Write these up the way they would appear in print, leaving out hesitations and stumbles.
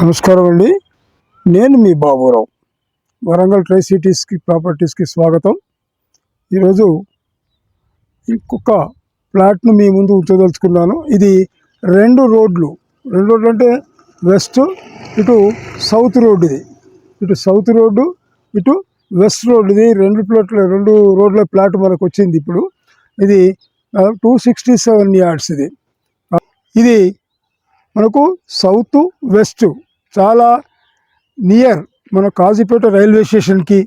నమస్కారం అండి. నేను మీ బాబురావు. వరంగల్ ట్రై సిటీస్కి ప్రాపర్టీస్కి స్వాగతం. ఈరోజు ఇంకొక ప్లాట్ను మీ ముందు ఉంచదలుచుకున్నాను. ఇది రెండు రోడ్లు అంటే వెస్ట్ ఇటు సౌత్ రోడ్. ఇటు సౌత్ రోడ్డు, ఇటు వెస్ట్ రోడ్. ఇది రెండు రోడ్ల ప్లాట్ మనకు వచ్చింది. ఇప్పుడు ఇది 267 yards. ఇది మనకు సౌత్ వెస్ట్ చాలా నియర్ మన కాజీపేట రైల్వే స్టేషన్కి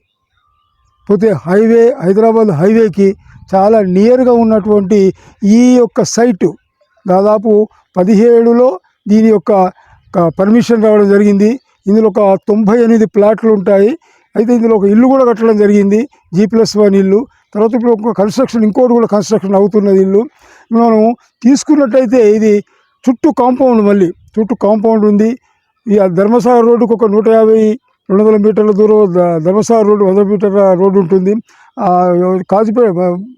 పోతే హైదరాబాద్ హైవేకి చాలా నియర్గా ఉన్నటువంటి ఈ యొక్క సైటు దాదాపు 17లో దీని యొక్క పర్మిషన్ రావడం జరిగింది. ఇందులో ఒక 98 ప్లాట్లు ఉంటాయి. అయితే ఇందులో ఒక ఇల్లు కూడా కట్టడం జరిగింది, G+1 ఇల్లు. తర్వాత ఇప్పుడు ఒక కన్స్ట్రక్షన్, ఇంకోటి కూడా కన్స్ట్రక్షన్ అవుతున్నది ఇల్లు. మనం తీసుకున్నట్టయితే ఇది చుట్టూ కాంపౌండ్ ఉంది. ఈ ధర్మసాగర్ రోడ్డుకు ఒక 150-200 మీటర్ల దూరం ధర్మసాగర్ రోడ్డు 100 మీటర్ల రోడ్డు ఉంటుంది. కాజీపేట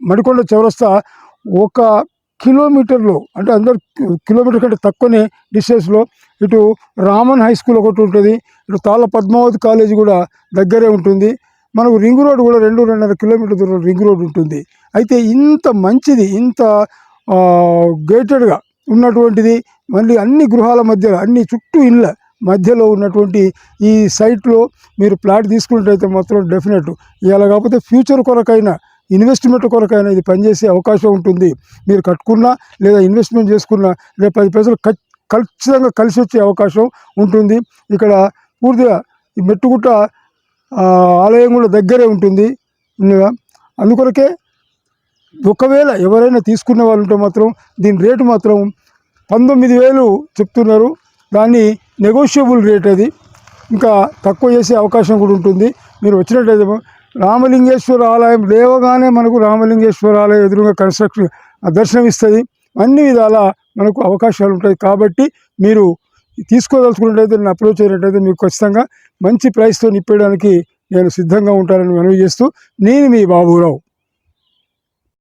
మడికొండ చౌరస్తా 1 కిలోమీటర్లో, అంటే అందరు కిలోమీటర్ కంటే తక్కువనే డిస్టెన్స్లో ఇటు రామన్ హై స్కూల్ ఒకటి ఉంటుంది, ఇటు తాళ్ళ పద్మావతి కాలేజీ కూడా దగ్గరే ఉంటుంది. మనకు రింగ్ రోడ్ కూడా 2-2.5 కిలోమీటర్ దూరం రింగ్ రోడ్ ఉంటుంది. అయితే ఇంత మంచిది, ఇంత గేటెడ్గా ఉన్నటువంటిది, మళ్ళీ అన్ని గృహాల మధ్యలో, అన్ని చుట్టూ ఇళ్ళ మధ్యలో ఉన్నటువంటి ఈ సైట్లో మీరు ప్లాట్ తీసుకున్నట్టయితే మాత్రం డెఫినెట్ ఇలా కాకపోతే ఫ్యూచర్ కొరకైనా, ఇన్వెస్ట్మెంట్ కొరకైనా ఇది పనిచేసే అవకాశం ఉంటుంది. మీరు కట్టుకున్నా లేదా ఇన్వెస్ట్మెంట్ చేసుకున్నా రేపు 10 పైసలు ఖచ్చితంగా కలిసి వచ్చే అవకాశం ఉంటుంది. ఇక్కడ పూర్తిగా ఈ మెట్టుగుట్ట ఆలయం కూడా దగ్గరే ఉంటుంది. అందుకొరకే ఒకవేళ ఎవరైనా తీసుకునే వాళ్ళు ఉంటే మాత్రం దీని రేటు మాత్రం 19,000 చెప్తున్నారు. దాన్ని నెగోషియబుల్ రేట్, అది ఇంకా తక్కువ చేసే అవకాశం కూడా ఉంటుంది. మీరు వచ్చినట్టయితే రామలింగేశ్వర ఆలయం లేవగానే మనకు రామలింగేశ్వర ఆలయం ఎదురుగా కన్స్ట్రక్షన్ దర్శనం ఇస్తుంది. అన్ని విధాల మనకు అవకాశాలు ఉంటాయి. కాబట్టి మీరు తీసుకోదలుచుకున్నట్టయితే నేను అప్రోచ్ అయినట్టయితే మీకు ఖచ్చితంగా మంచి ప్రైస్తో నిప్పేయడానికి నేను సిద్ధంగా ఉంటానని మనవి చేస్తూ, నేను మీ బాబురావు.